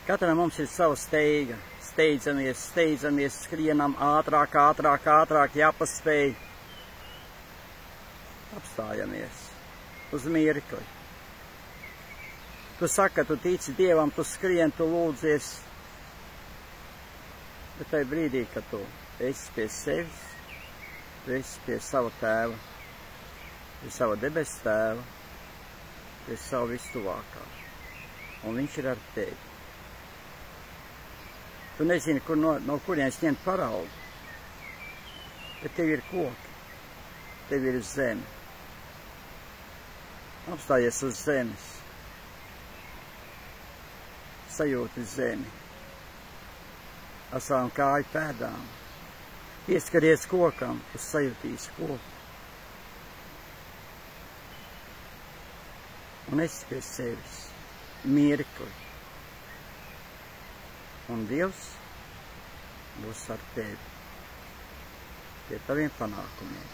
Katram mums ir sava steiga. Steidzamies, steidzamies, skrienam ātrāk, ātrāk, ātrāk, jāpaspēj. Apstājamies uz mirkli. Tu saki, ka tu tici Dievam, tu skrien, tu lūdzies. Bet tajā brīdī, kad tu esi pie sevis, tu esi pie sava tēva, pie sava debes tēva, pie sava vistuvākā. Un viņš ir ar tevi. Tu nezini, no kurienes ņemt paraugu, bet tev ir koki, tev ir zeme. Apstājies uz zemes, sajūti zemi, ar savām kāju pēdām, pieskaries kokam, tu sajutīsi koku. Un esi pie sevis mirkli. Un Dievs būs ar tevi pie taviem panākumiem.